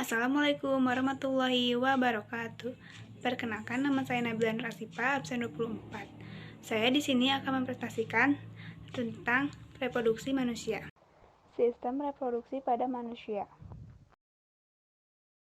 Assalamualaikum warahmatullahi wabarakatuh. Perkenalkan, nama saya Nabila Rasipa, absen 24. Saya di sini akan mempresentasikan tentang reproduksi manusia. Sistem reproduksi pada manusia.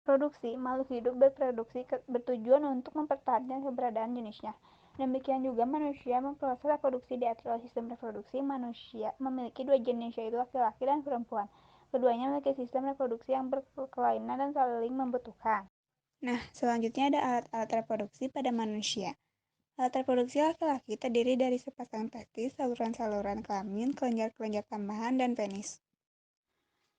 Produksi, makhluk hidup berproduksi bertujuan untuk mempertahankan keberadaan jenisnya. Demikian juga manusia memproses reproduksi diatur oleh sistem reproduksi. Manusia memiliki dua jenis, yaitu laki-laki dan perempuan. Keduanya memiliki sistem reproduksi yang berkelainan dan saling membutuhkan. Nah, selanjutnya ada alat-alat reproduksi pada manusia. Alat reproduksi laki-laki terdiri dari sepasang testis, saluran-saluran kelamin, kelenjar-kelenjar tambahan, dan penis.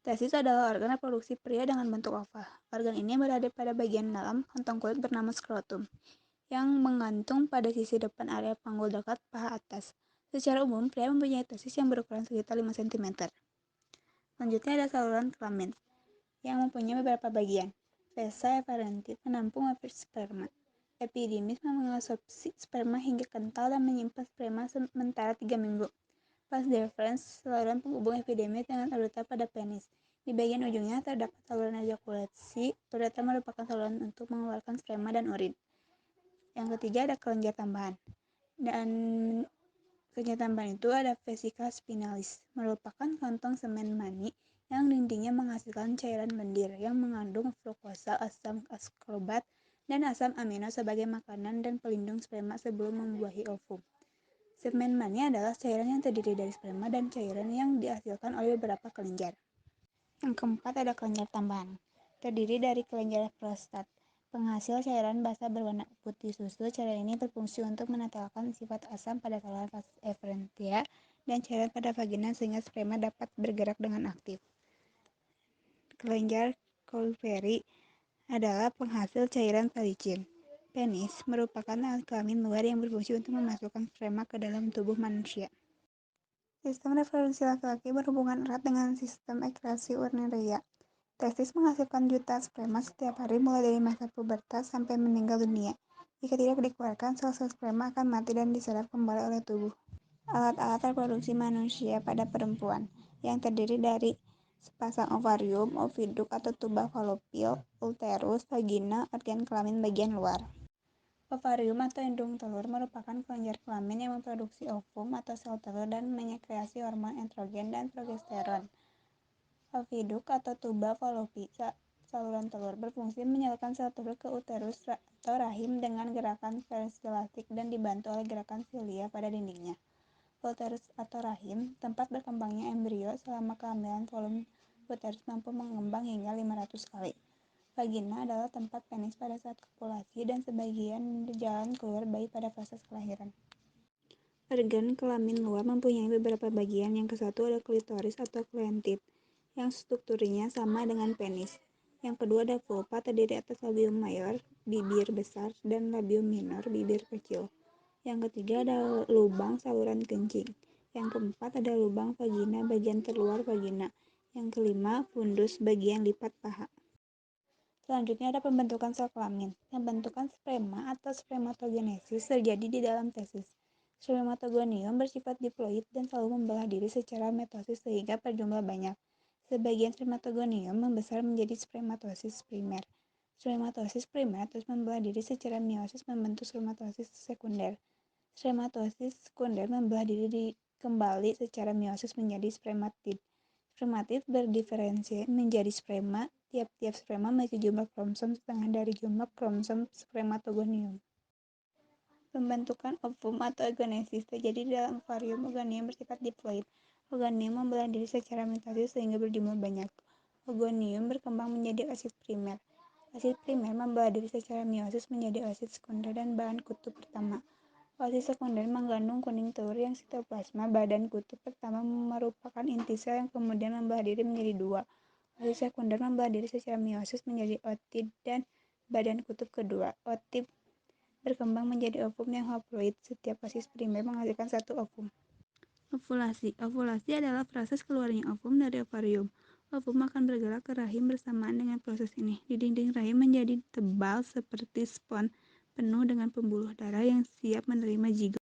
Testis adalah organ reproduksi pria dengan bentuk oval. Organ ini berada pada bagian dalam kantong kulit bernama skrotum, yang menggantung pada sisi depan area panggul dekat paha atas. Secara umum, pria mempunyai testis yang berukuran sekitar 5 cm. Selanjutnya ada saluran kelamin, yang mempunyai beberapa bagian. Vesa efferentis menampung sperma. Epidimis mengabsorpsi sperma hingga kental dan menyimpan sperma sementara 3 minggu. Vas deferens, saluran penghubung epidimis dengan ureter pada penis. Di bagian ujungnya terdapat saluran ejakulasi. Ureter merupakan saluran untuk mengeluarkan sperma dan urin. Yang ketiga ada kelenjar tambahan. Dan kelenjar tambahan itu ada vesika spinalis, merupakan kantong semen mani yang dindingnya menghasilkan cairan lendir yang mengandung fruktosa, asam askorbat, dan asam amino sebagai makanan dan pelindung sperma sebelum membuahi ovum. Semen mani adalah cairan yang terdiri dari sperma dan cairan yang dihasilkan oleh beberapa kelenjar. Yang keempat ada kelenjar tambahan, terdiri dari kelenjar prostat, penghasil cairan basah berwarna putih susu. Cairan ini berfungsi untuk menetralkan sifat asam pada saluran vas efferentia dan cairan pada vagina sehingga sperma dapat bergerak dengan aktif. Kelenjar Golgi adalah penghasil cairan valicin. Penis merupakan alat kelamin luar yang berfungsi untuk memasukkan sperma ke dalam tubuh manusia. Sistem reproduksi laki-laki berhubungan erat dengan sistem ekskresi urinaria. Testis menghasilkan jutaan sperma setiap hari mulai dari masa pubertas sampai meninggal dunia. Jika tidak dikeluarkan, sel-sel sperma akan mati dan diserap kembali oleh tubuh. Alat-alat reproduksi manusia pada perempuan, yang terdiri dari sepasang ovarium, oviduk atau tuba falopil, uterus, vagina, organ kelamin bagian luar. Ovarium atau indung telur merupakan kelenjar kelamin yang memproduksi ovum atau sel telur dan menyekreasi hormon estrogen dan progesteron. Oviduk atau tuba falopi, saluran telur, berfungsi menyalurkan sel telur ke uterus atau rahim dengan gerakan peristelastik dan dibantu oleh gerakan silia pada dindingnya. Uterus atau rahim, tempat berkembangnya embrio. Selama kehamilan, volume uterus mampu mengembang hingga 500 kali. Vagina adalah tempat penis pada saat kopulasi dan sebagian jalan keluar bayi pada proses kelahiran. Organ kelamin luar mempunyai beberapa bagian. Yang kesatu ada klitoris atau klientit, yang strukturnya sama dengan penis. Yang kedua ada vulva, terdiri atas labium mayor, bibir besar, dan labium minor, bibir kecil. Yang ketiga ada lubang saluran kencing. Yang keempat ada lubang vagina, bagian terluar vagina. Yang kelima, fundus, bagian lipat paha. Selanjutnya ada pembentukan sel kelamin. Pembentukan sperma atau spermatogenesis terjadi di dalam testis. Spermatogonium bersifat diploid dan selalu membelah diri secara mitosis sehingga berjumlah banyak. Sebagian spermatogonium membesar menjadi spermatosis primer. Spermatosis primer terus membelah diri secara meiosis membentuk spermatosis sekunder. Spermatosis sekunder membelah diri kembali secara meiosis menjadi spermatid. Spermatid berdiferensiasi menjadi sperma. Tiap-tiap sperma memiliki jumlah kromosom setengah dari jumlah kromosom spermatogonium. Pembentukan ovum atau oogenesis terjadi di dalam ovarium. Ooganium bersifat diploid. Ooganium membelah diri secara mitosis sehingga berjumlah banyak. Oogonium berkembang menjadi oosit primer. Oosit primer membelah diri secara meiosis menjadi oosit sekunder dan bahan kutub pertama. Oosit sekunder mengandung kuning telur yang sitoplasma. Badan kutub pertama merupakan inti sel yang kemudian membelah diri menjadi dua. Oosit sekunder membelah diri secara meiosis menjadi otid dan badan kutub kedua. Otid berkembang menjadi ovum yang haploid. Setiap oosit primer menghasilkan satu ovum. Ovulasi. Ovulasi adalah proses keluarnya ovum dari ovarium. Ovum akan bergerak ke rahim bersamaan dengan proses ini. Di dinding rahim menjadi tebal seperti spons, penuh dengan pembuluh darah yang siap menerima zigot.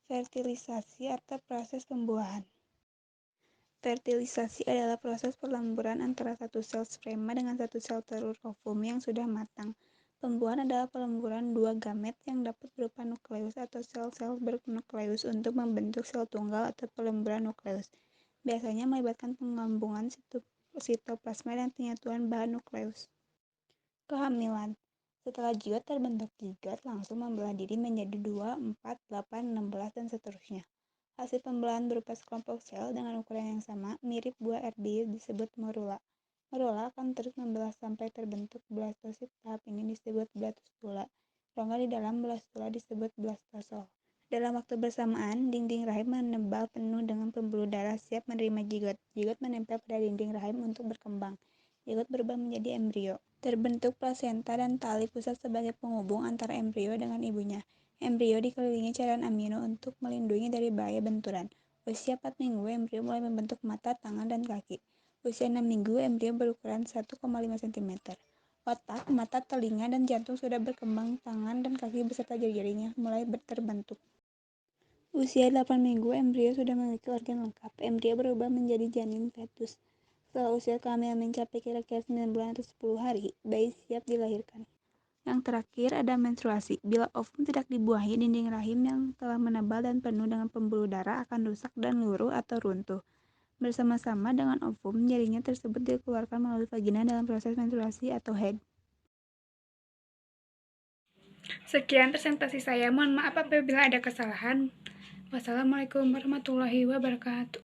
Fertilisasi atau proses pembuahan. Fertilisasi adalah proses perlemburan antara satu sel sperma dengan satu sel telur ovum yang sudah matang. Pembuahan adalah pelemburan dua gamet yang dapat berupa nukleus atau sel-sel bernukleus untuk membentuk sel tunggal atau pelemburan nukleus. Biasanya melibatkan penggabungan sitoplasma dan penyatuan bahan nukleus. Kehamilan. Setelah zigot terbentuk, zigot langsung membelah diri menjadi 2, 4, 8, 16, dan seterusnya. Hasil pembelahan berupa sekelompok sel dengan ukuran yang sama, mirip buah RD disebut morula. Morula akan terus membelah sampai terbentuk blastosit. Tahap ini disebut blastula. Rongga di dalam blastula disebut blastosol. Dalam waktu bersamaan, dinding rahim menebal penuh dengan pembuluh darah siap menerima zigot. Zigot menempel pada dinding rahim untuk berkembang. Zigot berubah menjadi embrio. Terbentuk plasenta dan tali pusat sebagai penghubung antara embrio dengan ibunya. Embrio dikelilingi cairan amino untuk melindungi dari bahaya benturan. Usia 4 minggu, embrio mulai membentuk mata, tangan, dan kaki. Usia 6 minggu, embrio berukuran 1,5 cm. Otak, mata, telinga, dan jantung sudah berkembang, tangan dan kaki beserta jari-jarinya mulai terbentuk. Usia 8 minggu, embrio sudah memiliki organ lengkap. Embrio berubah menjadi janin fetus. Setelah usia kehamilan mencapai kira-kira 9 bulan atau 10 hari, bayi siap dilahirkan. Yang terakhir ada menstruasi. Bila ovum tidak dibuahi, dinding rahim yang telah menebal dan penuh dengan pembuluh darah akan rusak dan luruh atau runtuh. Bersama-sama dengan ovum, jaringan tersebut dikeluarkan melalui vagina dalam proses menstruasi atau haid. Sekian presentasi saya. Mohon maaf apabila ada kesalahan. Wassalamualaikum warahmatullahi wabarakatuh.